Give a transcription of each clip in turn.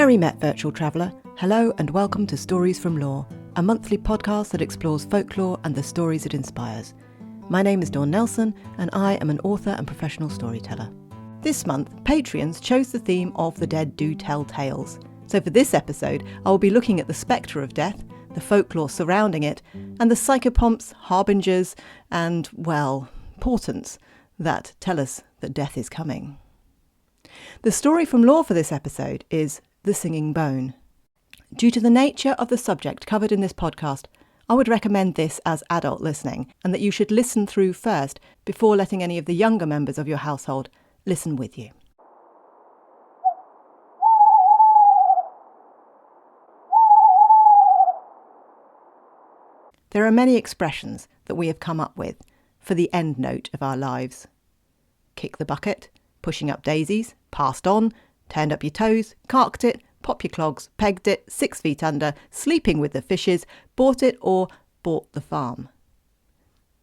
Merry met virtual traveller, hello and welcome to Stories from Lore, a monthly podcast that explores folklore and the stories it inspires. My name is Dawn Nelson and I am an author and professional storyteller. This month, Patreons chose the theme of The Dead Do Tell Tales. So for this episode, I will be looking at the spectre of death, the folklore surrounding it, and the psychopomps, harbingers, and, well, portents that tell us that death is coming. The story from lore for this episode is The Singing Bone. Due to the nature of the subject covered in this podcast, I would recommend this as adult listening, and that you should listen through first before letting any of the younger members of your household listen with you. There are many expressions that we have come up with for the end note of our lives. Kick the bucket, pushing up daisies, passed on, turned up your toes, carked it, pop your clogs, pegged it, 6 feet under, sleeping with the fishes, bought it or bought the farm.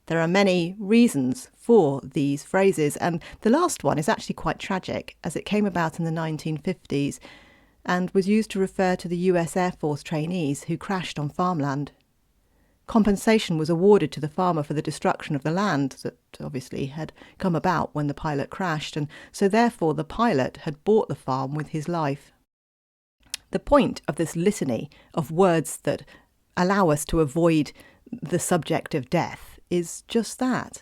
There are many reasons for these phrases, and the last one is actually quite tragic, as it came about in the 1950s and was used to refer to the US Air Force trainees who crashed on farmland. Compensation was awarded to the farmer for the destruction of the land that obviously had come about when the pilot crashed, and so therefore the pilot had bought the farm with his life. The point of this litany of words that allow us to avoid the subject of death is just that.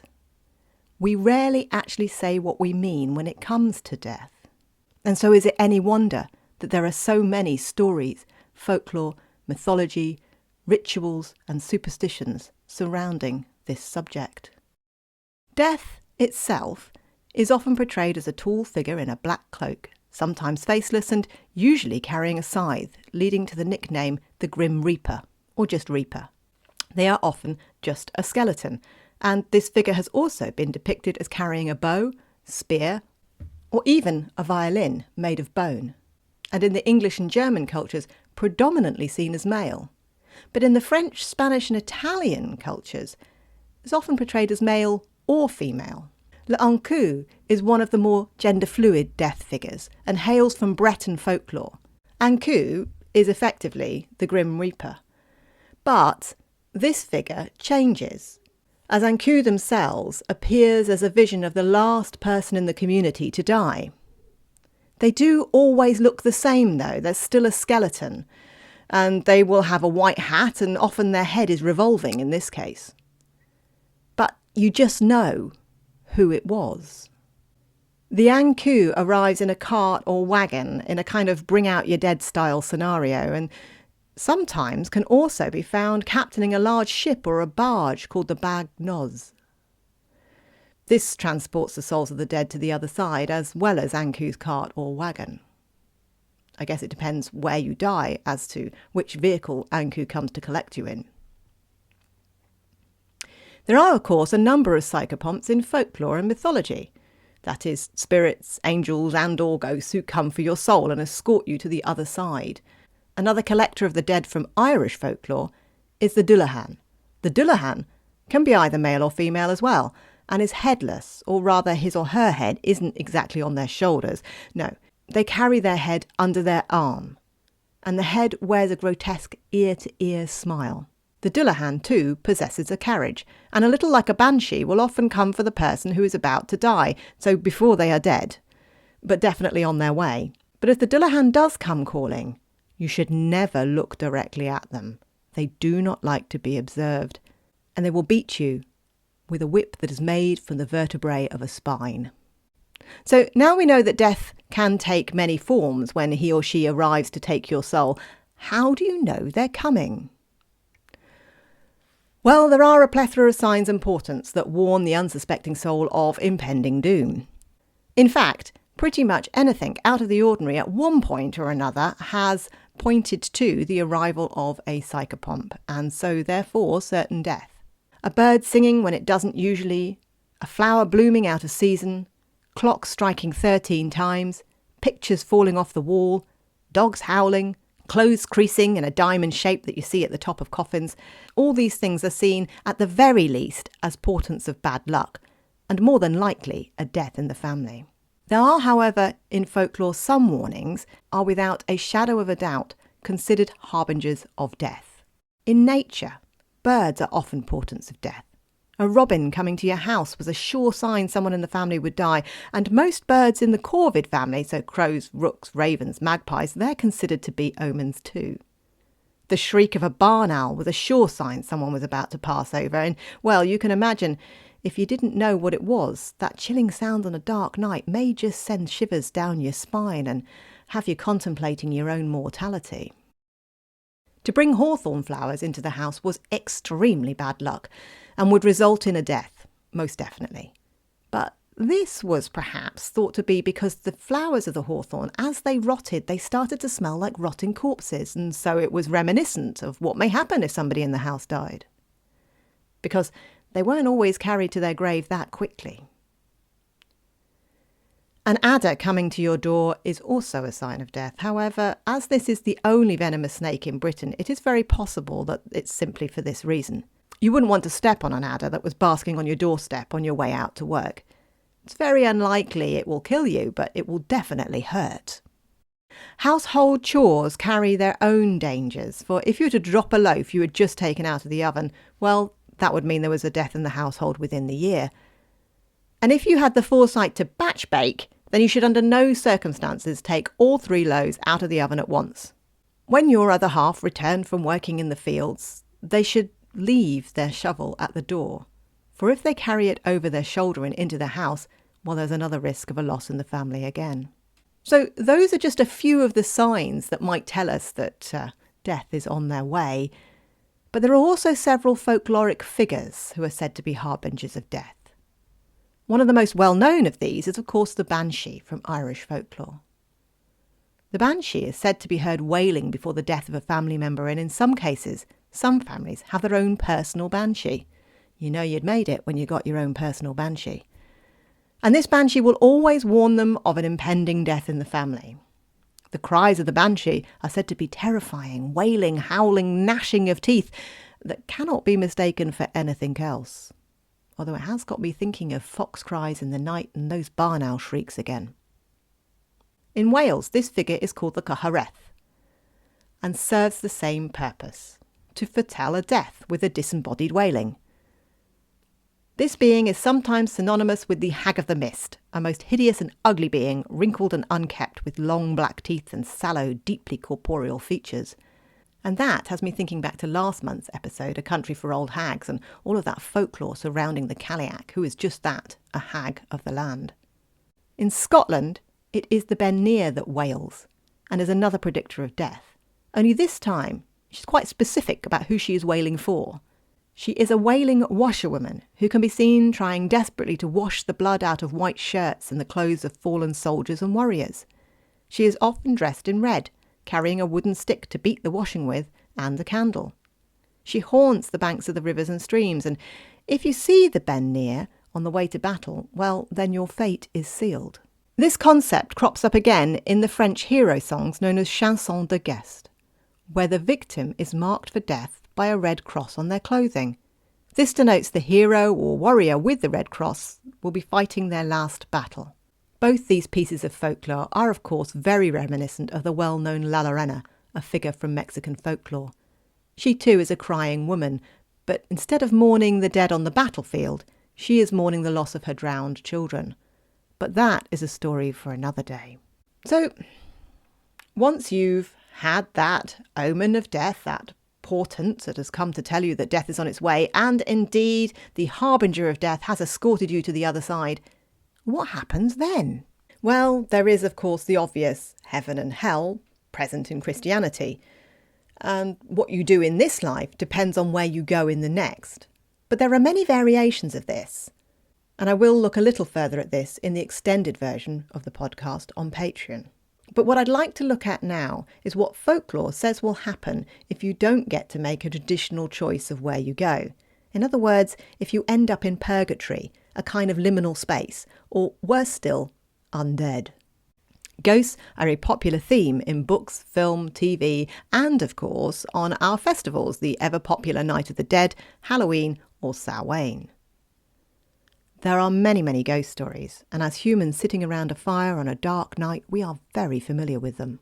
We rarely actually say what we mean when it comes to death. And so is it any wonder that there are so many stories, folklore, mythology, rituals and superstitions surrounding this subject. Death itself is often portrayed as a tall figure in a black cloak, sometimes faceless and usually carrying a scythe, leading to the nickname the Grim Reaper, or just Reaper. They are often just a skeleton, and this figure has also been depicted as carrying a bow, spear, or even a violin made of bone, and in the English and German cultures predominantly seen as male. But in the French, Spanish and Italian cultures, it's often portrayed as male or female. L'Ankou is one of the more gender-fluid death figures and hails from Breton folklore. Ankou is effectively the Grim Reaper. But this figure changes, as Ankou themselves appears as a vision of the last person in the community to die. They do always look the same though, there's still a skeleton, and they will have a white hat and often their head is revolving in this case. But you just know who it was. The Ankou arrives in a cart or wagon in a kind of bring out your dead style scenario, and sometimes can also be found captaining a large ship or a barge called the Bag Noz. This transports the souls of the dead to the other side, as well as Ankou's cart or wagon. I guess it depends where you die as to which vehicle Ankou comes to collect you in. There are, of course, a number of psychopomps in folklore and mythology. That is, spirits, angels and or ghosts who come for your soul and escort you to the other side. Another collector of the dead from Irish folklore is the Dullahan. The Dullahan can be either male or female as well, and is headless, or rather his or her head isn't exactly on their shoulders. No, they carry their head under their arm, and the head wears a grotesque ear-to-ear smile. The Dullahan, too, possesses a carriage, and a little like a banshee will often come for the person who is about to die, so before they are dead, but definitely on their way. But if the Dullahan does come calling, you should never look directly at them. They do not like to be observed, and they will beat you with a whip that is made from the vertebrae of a spine. So now we know that death can take many forms when he or she arrives to take your soul. How do you know they're coming? Well, there are a plethora of signs and portents that warn the unsuspecting soul of impending doom. In fact, pretty much anything out of the ordinary at one point or another has pointed to the arrival of a psychopomp, and so therefore certain death. A bird singing when it doesn't usually, a flower blooming out of season, clocks striking 13 times, pictures falling off the wall, dogs howling, clothes creasing in a diamond shape that you see at the top of coffins. All these things are seen at the very least as portents of bad luck, and more than likely a death in the family. There are, however, in folklore some warnings are without a shadow of a doubt considered harbingers of death. In nature, birds are often portents of death. A robin coming to your house was a sure sign someone in the family would die, and most birds in the corvid family, so crows, rooks, ravens, magpies, they're considered to be omens too. The shriek of a barn owl was a sure sign someone was about to pass over, and, well, you can imagine, if you didn't know what it was, that chilling sound on a dark night may just send shivers down your spine and have you contemplating your own mortality. To bring hawthorn flowers into the house was extremely bad luck and would result in a death, most definitely. But this was perhaps thought to be because the flowers of the hawthorn, as they rotted, they started to smell like rotting corpses, and so it was reminiscent of what may happen if somebody in the house died. Because they weren't always carried to their grave that quickly. An adder coming to your door is also a sign of death. However, as this is the only venomous snake in Britain, it is very possible that it's simply for this reason. You wouldn't want to step on an adder that was basking on your doorstep on your way out to work. It's very unlikely it will kill you, but it will definitely hurt. Household chores carry their own dangers, for if you were to drop a loaf you had just taken out of the oven, well, that would mean there was a death in the household within the year. And if you had the foresight to batch bake, then you should under no circumstances take all 3 loaves out of the oven at once. When your other half return from working in the fields, they should leave their shovel at the door. For if they carry it over their shoulder and into the house, well, there's another risk of a loss in the family again. So those are just a few of the signs that might tell us that death is on their way. But there are also several folkloric figures who are said to be harbingers of death. One of the most well-known of these is, of course, the banshee from Irish folklore. The banshee is said to be heard wailing before the death of a family member, and in some cases, some families have their own personal banshee. You know you'd made it when you got your own personal banshee. And this banshee will always warn them of an impending death in the family. The cries of the banshee are said to be terrifying, wailing, howling, gnashing of teeth that cannot be mistaken for anything else. Although it has got me thinking of fox cries in the night and those barn owl shrieks again. In Wales, this figure is called the cyhyraeth and serves the same purpose, to foretell a death with a disembodied wailing. This being is sometimes synonymous with the Hag of the Mist, a most hideous and ugly being, wrinkled and unkempt, with long black teeth and sallow, deeply corporeal features. And that has me thinking back to last month's episode, A Country for Old Hags, and all of that folklore surrounding the Cailleach, who is just that, a hag of the land. In Scotland, it is the Ben Near that wails, and is another predictor of death. Only this time, she's quite specific about who she is wailing for. She is a wailing washerwoman who can be seen trying desperately to wash the blood out of white shirts and the clothes of fallen soldiers and warriors. She is often dressed in red, carrying a wooden stick to beat the washing with, and a candle. She haunts the banks of the rivers and streams, and if you see the Ben Near on the way to battle, well, then your fate is sealed. This concept crops up again in the French hero songs known as chansons de geste, where the victim is marked for death by a red cross on their clothing. This denotes the hero or warrior with the red cross will be fighting their last battle. Both these pieces of folklore are, of course, very reminiscent of the well-known La Llorona, a figure from Mexican folklore. She too is a crying woman, but instead of mourning the dead on the battlefield, she is mourning the loss of her drowned children. But that is a story for another day. So, once you've had that omen of death, that portent that has come to tell you that death is on its way, and indeed the harbinger of death has escorted you to the other side, what happens then? Well, there is, of course, the obvious heaven and hell present in Christianity. And what you do in this life depends on where you go in the next. But there are many variations of this. And I will look a little further at this in the extended version of the podcast on Patreon. But what I'd like to look at now is what folklore says will happen if you don't get to make a traditional choice of where you go. In other words, if you end up in purgatory, a kind of liminal space, or worse still, undead. Ghosts are a popular theme in books, film, TV, and of course on our festivals, the ever popular Night of the Dead, Halloween, or Samhain. There are many, many ghost stories, and as humans sitting around a fire on a dark night, we are very familiar with them.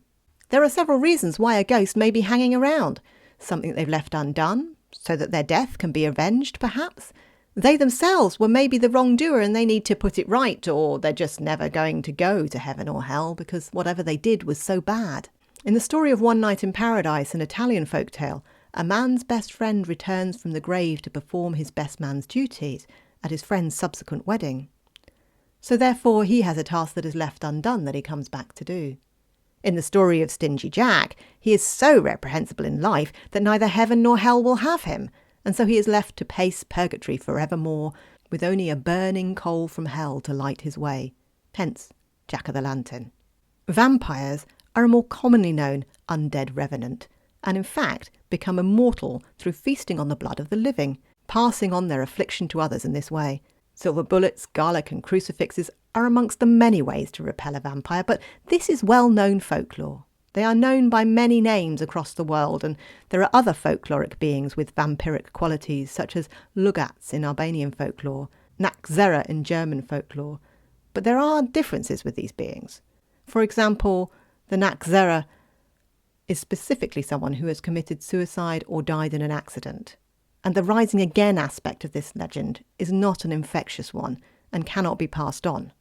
There are several reasons why a ghost may be hanging around. Something they've left undone, so that their death can be avenged, perhaps. They themselves were maybe the wrongdoer and they need to put it right, or they're just never going to go to heaven or hell because whatever they did was so bad. In the story of One Night in Paradise, an Italian folktale, a man's best friend returns from the grave to perform his best man's duties at his friend's subsequent wedding. So therefore he has a task that is left undone that he comes back to do. In the story of Stingy Jack, he is so reprehensible in life that neither heaven nor hell will have him, and so he is left to pace purgatory forevermore, with only a burning coal from hell to light his way. Hence, Jack-o'-the-lantern. Vampires are a more commonly known undead revenant, and in fact become immortal through feasting on the blood of the living, passing on their affliction to others in this way. Silver bullets, garlic and crucifixes are amongst the many ways to repel a vampire, but this is well-known folklore. They are known by many names across the world, and there are other folkloric beings with vampiric qualities, such as Lugats in Albanian folklore, Nakzera in German folklore. But there are differences with these beings. For example, the Nakzera is specifically someone who has committed suicide or died in an accident. And the rising again aspect of this legend is not an infectious one and cannot be passed on.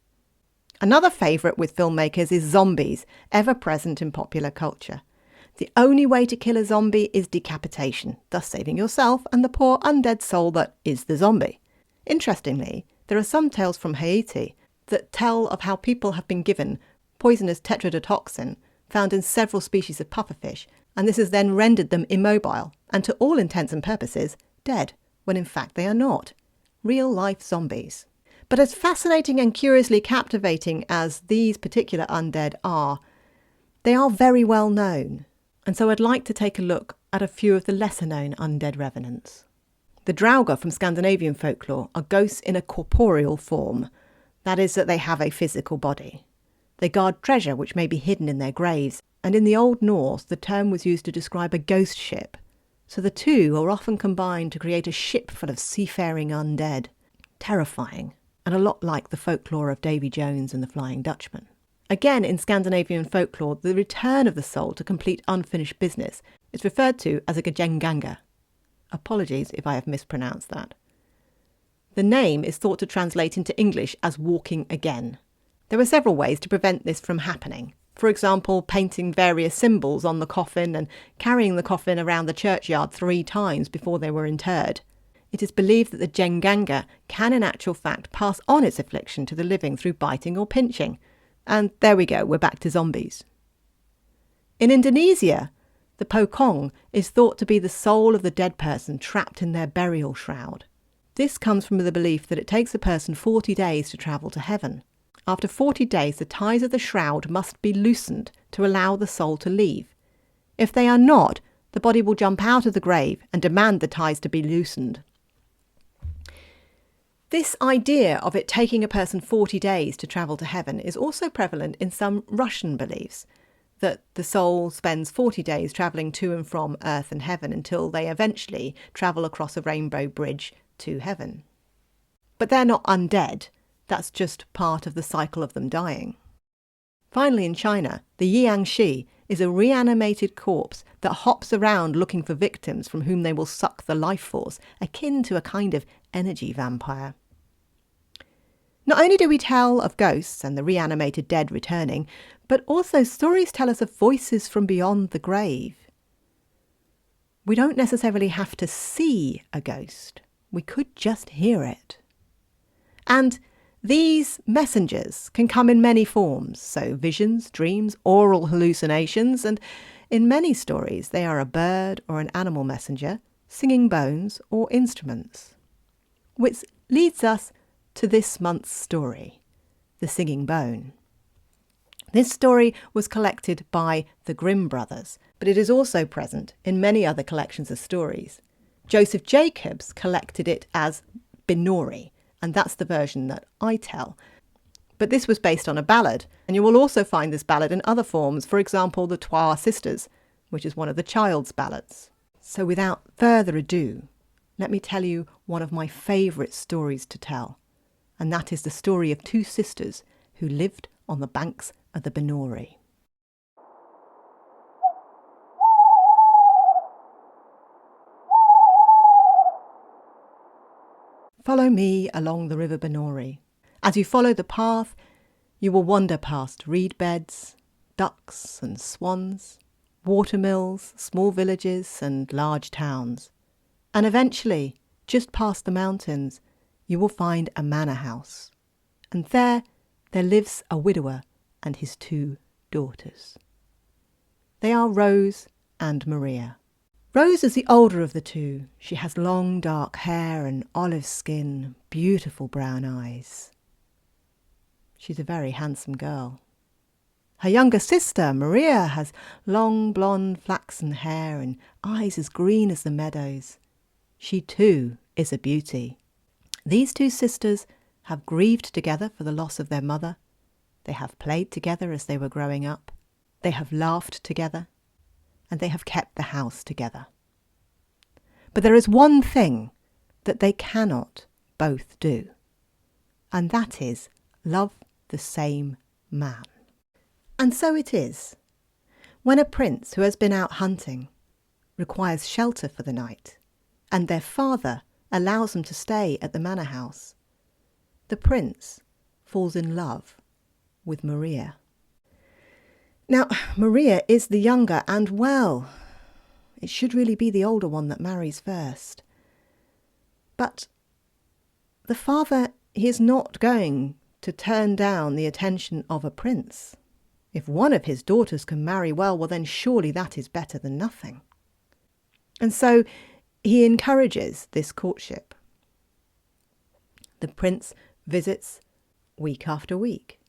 Another favourite with filmmakers is zombies, ever present in popular culture. The only way to kill a zombie is decapitation, thus saving yourself and the poor undead soul that is the zombie. Interestingly, there are some tales from Haiti that tell of how people have been given poisonous tetrodotoxin found in several species of pufferfish, and this has then rendered them immobile and to all intents and purposes dead, when in fact they are not. Real-life zombies. But as fascinating and curiously captivating as these particular undead are, they are very well known. And so I'd like to take a look at a few of the lesser-known undead revenants. The Draugr from Scandinavian folklore are ghosts in a corporeal form. That is, that they have a physical body. They guard treasure which may be hidden in their graves, and in the Old Norse the term was used to describe a ghost ship. So the two are often combined to create a ship full of seafaring undead. Terrifying, and a lot like the folklore of Davy Jones and the Flying Dutchman. Again, in Scandinavian folklore, the return of the soul to complete unfinished business is referred to as a gajenganga. Apologies if I have mispronounced that. The name is thought to translate into English as walking again. There are several ways to prevent this from happening. For example, painting various symbols on the coffin and carrying the coffin around the churchyard 3 times before they were interred. It is believed that the Jenganga can in actual fact pass on its affliction to the living through biting or pinching. And there we go, we're back to zombies. In Indonesia, the pokong is thought to be the soul of the dead person trapped in their burial shroud. This comes from the belief that it takes a person 40 days to travel to heaven. After 40 days, the ties of the shroud must be loosened to allow the soul to leave. If they are not, the body will jump out of the grave and demand the ties to be loosened. This idea of it taking a person 40 days to travel to heaven is also prevalent in some Russian beliefs, that the soul spends 40 days travelling to and from earth and heaven until they eventually travel across a rainbow bridge to heaven. But they're not undead. That's just part of the cycle of them dying. Finally, in China, the Yiangshi is a reanimated corpse that hops around looking for victims from whom they will suck the life force, akin to a kind of energy vampire. Not only do we tell of ghosts and the reanimated dead returning, but also stories tell us of voices from beyond the grave. We don't necessarily have to see a ghost. We could just hear it. And these messengers can come in many forms, so visions, dreams, oral hallucinations, and in many stories they are a bird or an animal messenger, singing bones or instruments. Which leads us to this month's story, The Singing Bone. This story was collected by the Grimm brothers, but it is also present in many other collections of stories. Joseph Jacobs collected it as Binori, and that's the version that I tell. But this was based on a ballad, and you will also find this ballad in other forms, for example, the Trois Sisters, which is one of the child's ballads. So without further ado, let me tell you one of my favourite stories to tell, and that is the story of two sisters who lived on the banks of the Banshee. Follow me along the river Banshee. As you follow the path, you will wander past reed beds, ducks and swans, watermills, small villages and large towns. And eventually, just past the mountains, you will find a manor house. And there lives a widower and his two daughters. They are Rose and Maria. Rose is the older of the two. She has long dark hair and olive skin, beautiful brown eyes. She's a very handsome girl. Her younger sister, Maria, has long blonde flaxen hair and eyes as green as the meadows. She too is a beauty. These two sisters have grieved together for the loss of their mother. They have played together as they were growing up. They have laughed together. And they have kept the house together. But there is one thing that they cannot both do, and that is love the same man. And so it is, when a prince who has been out hunting requires shelter for the night, and their father allows them to stay at the manor house, the prince falls in love with Maria. Now, Maria is the younger, and well, it should really be the older one that marries first. But the father, he is not going to turn down the attention of a prince. If one of his daughters can marry well, then surely that is better than nothing. And so he encourages this courtship. The prince visits week after week.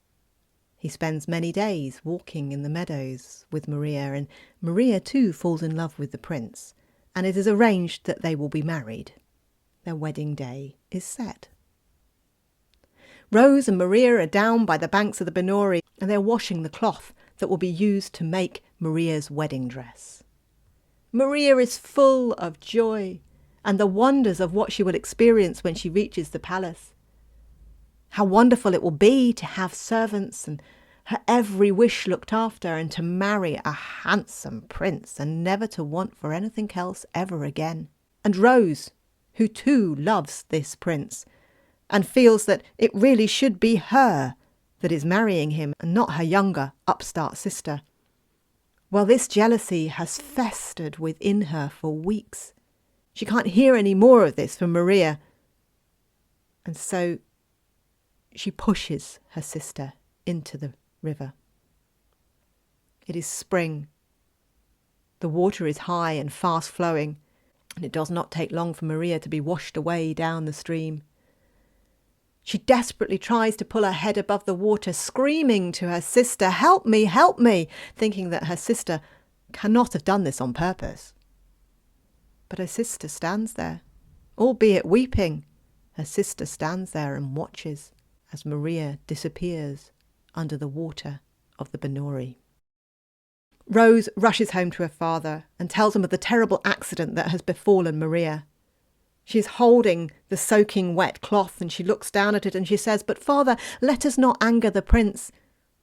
He spends many days walking in the meadows with Maria, and Maria too falls in love with the prince, and it is arranged that they will be married. Their wedding day is set. Rose and Maria are down by the banks of the Banshee, and they're washing the cloth that will be used to make Maria's wedding dress. Maria is full of joy and the wonders of what she will experience when she reaches the palace. How wonderful it will be to have servants and her every wish looked after, and to marry a handsome prince and never to want for anything else ever again. And Rose, who too loves this prince and feels that it really should be her that is marrying him and not her younger upstart sister. Well, this jealousy has festered within her for weeks. She can't hear any more of this from Maria. And so she pushes her sister into the river. It is spring. The water is high and fast flowing, and it does not take long for Maria to be washed away down the stream. She desperately tries to pull her head above the water, screaming to her sister, "Help me, help me," thinking that her sister cannot have done this on purpose. But her sister stands there, albeit weeping. Her sister stands there and watches as Maria disappears under the water of the Banshee. Rose rushes home to her father and tells him of the terrible accident that has befallen Maria. She is holding the soaking wet cloth, and she looks down at it and she says, "But father, let us not anger the prince.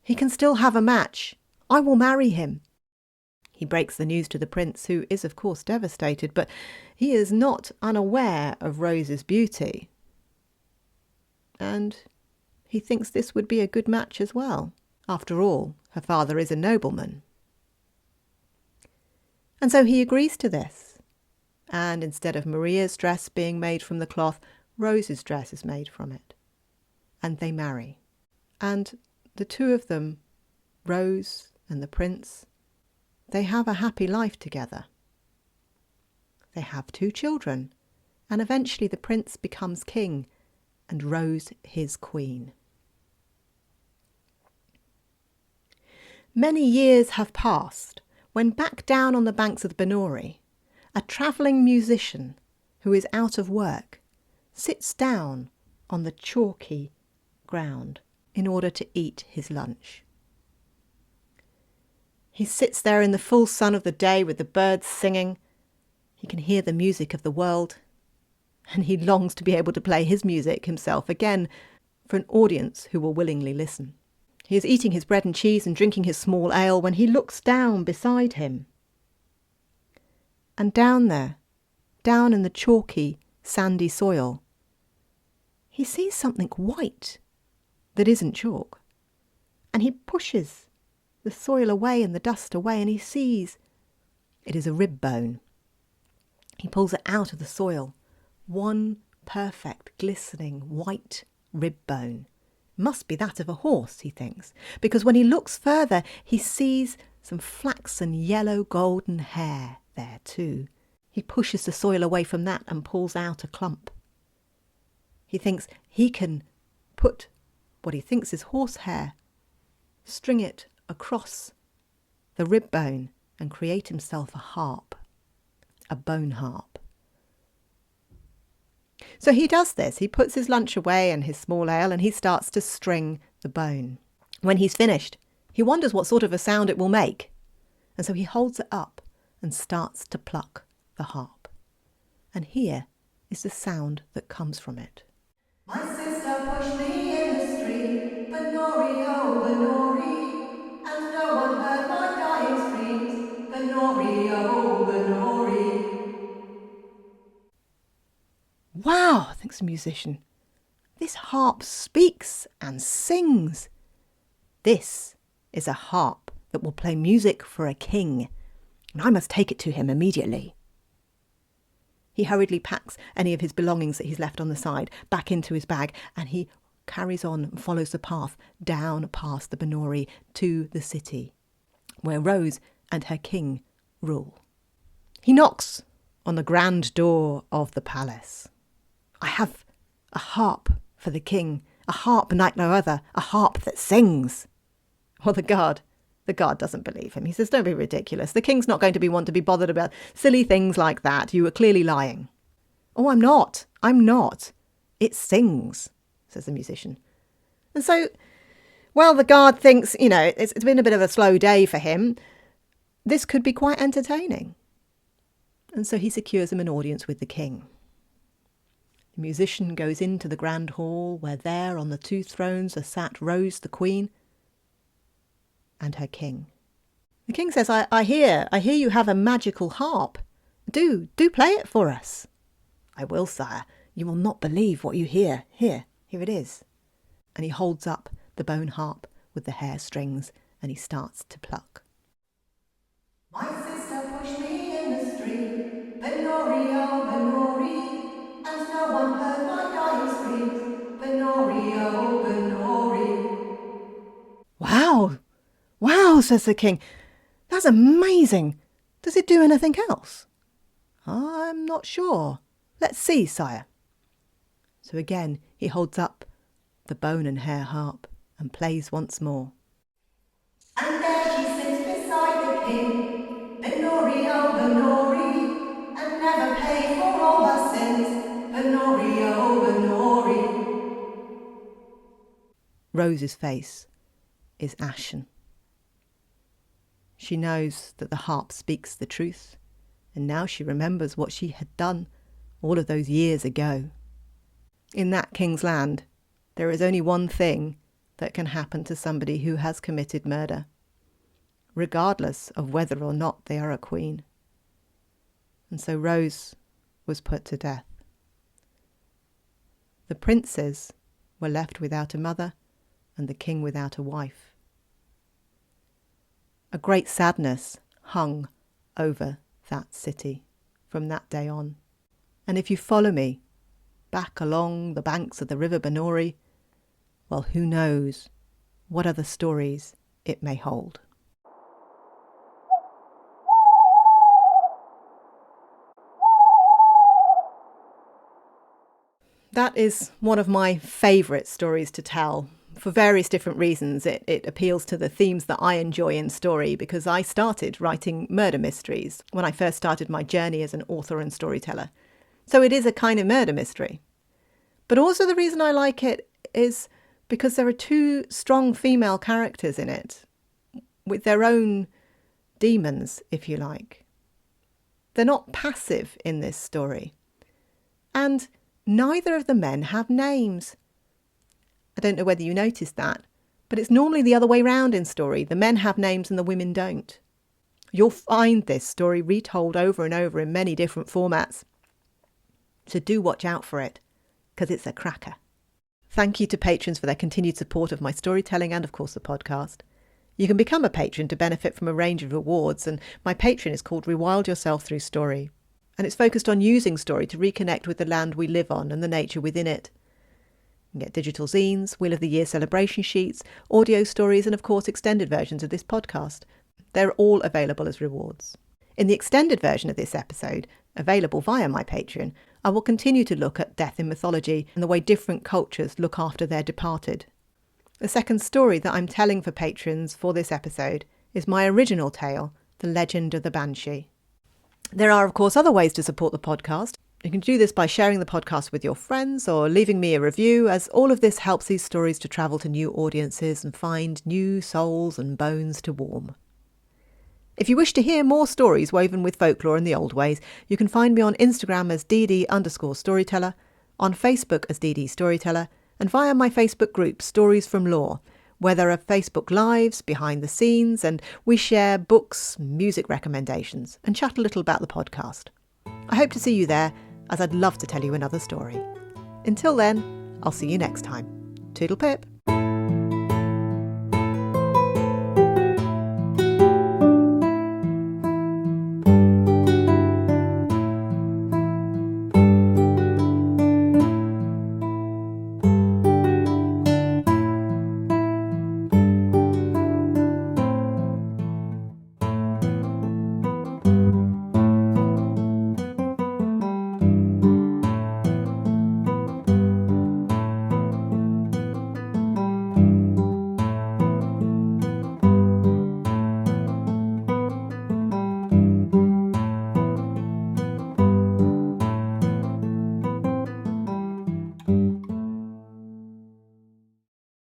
He can still have a match. I will marry him." He breaks the news to the prince, who is of course devastated, but he is not unaware of Rose's beauty. And he thinks this would be a good match as well. After all, her father is a nobleman. And so he agrees to this. And instead of Maria's dress being made from the cloth, Rose's dress is made from it. And they marry. And the two of them, Rose and the prince, they have a happy life together. They have 2 children, and eventually the prince becomes king and Rose his queen. Many years have passed when back down on the banks of the Banshee, a travelling musician who is out of work sits down on the chalky ground in order to eat his lunch. He sits there in the full sun of the day with the birds singing. He can hear the music of the world, and he longs to be able to play his music himself again. for an audience who will willingly listen. He is eating his bread and cheese and drinking his small ale when he looks down beside him. And down there, down in the chalky, sandy soil, he sees something white that isn't chalk. And he pushes the soil away and the dust away, and he sees it is a rib bone. He pulls it out of the soil. One perfect, glistening, white rib bone. Must be that of a horse, he thinks, because when he looks further, he sees some flaxen yellow golden hair there too. He pushes the soil away from that and pulls out a clump. He thinks he can put what he thinks is horsehair, string it across the rib bone and create himself a harp, a bone harp. So he does this. He puts his lunch away and his small ale and he starts to string the bone. When he's finished, he wonders what sort of a sound it will make. And so he holds it up and starts to pluck the harp. And here is the sound that comes from it. My sister pushed me in the street, Benori, oh Benori, and no one heard my dying screams, Benori, oh Benori. Wow, thinks the musician. This harp speaks and sings. This is a harp that will play music for a king, and I must take it to him immediately. He hurriedly packs any of his belongings that he's left on the side back into his bag, and he carries on and follows the path down past the Benori to the city, where Rose and her king rule. He knocks on the grand door of the palace. I have a harp for the king, a harp like no other, a harp that sings. Well, the guard doesn't believe him. He says, don't be ridiculous. The king's not going to want to be bothered about silly things like that. You are clearly lying. Oh, I'm not. It sings, says the musician. And so, well, the guard thinks, it's been a bit of a slow day for him. This could be quite entertaining. And so he secures him an audience with the king. The musician goes into the grand hall where there on the two thrones are sat Rose the queen and her king. The king says, I hear you have a magical harp. Do play it for us. I will, sire. You will not believe what you hear. Here it is. And he holds up the bone harp with the hair strings and he starts to pluck. My sister pushed me in the street, Benori, oh Benori, and no one heard my dying screams, Benori, oh Benori. Wow, says the king. That's amazing. Does it do anything else? I'm not sure. Let's see, sire. So again he holds up the bone and hair harp and plays once more. And there she sits beside the king, Benori, oh Benori, and never paid for all her sins, Benori, oh Benori. Rose's face is ashen. She knows that the harp speaks the truth, and now she remembers what she had done all of those years ago. In that king's land, there is only one thing that can happen to somebody who has committed murder, regardless of whether or not they are a queen. And so Rose was put to death. The princes were left without a mother and the king without a wife. A great sadness hung over that city from that day on. And if you follow me back along the banks of the river Benori, well, who knows what other stories it may hold. That is one of my favourite stories to tell. For various different reasons, it appeals to the themes that I enjoy in story, because I started writing murder mysteries when I first started my journey as an author and storyteller. So it is a kind of murder mystery. But also the reason I like it is because there are two strong female characters in it, with their own demons, if you like. They're not passive in this story. And neither of the men have names. I don't know whether you noticed that, but it's normally the other way round in story. The men have names and the women don't. You'll find this story retold over and over in many different formats. So do watch out for it, because it's a cracker. Thank you to patrons for their continued support of my storytelling and, of course, the podcast. You can become a patron to benefit from a range of rewards, and my Patreon is called Rewild Yourself Through Story. And it's focused on using story to reconnect with the land we live on and the nature within it. You can get digital zines, Wheel of the Year celebration sheets, audio stories, and of course extended versions of this podcast. They're all available as rewards. In the extended version of this episode, available via my Patreon, I will continue to look at death in mythology and the way different cultures look after their departed. The second story that I'm telling for patrons for this episode is my original tale, The Legend of the Banshee. There are, of course, other ways to support the podcast. You can do this by sharing the podcast with your friends or leaving me a review, as all of this helps these stories to travel to new audiences and find new souls and bones to warm. If you wish to hear more stories woven with folklore in the old ways, you can find me on Instagram as dd_storyteller, on Facebook as dd storyteller, and via my Facebook group Stories from Lore, where there are Facebook Lives, behind the scenes, and we share books, music recommendations, and chat a little about the podcast. I hope to see you there, as I'd love to tell you another story. Until then, I'll see you next time. Toodle pip.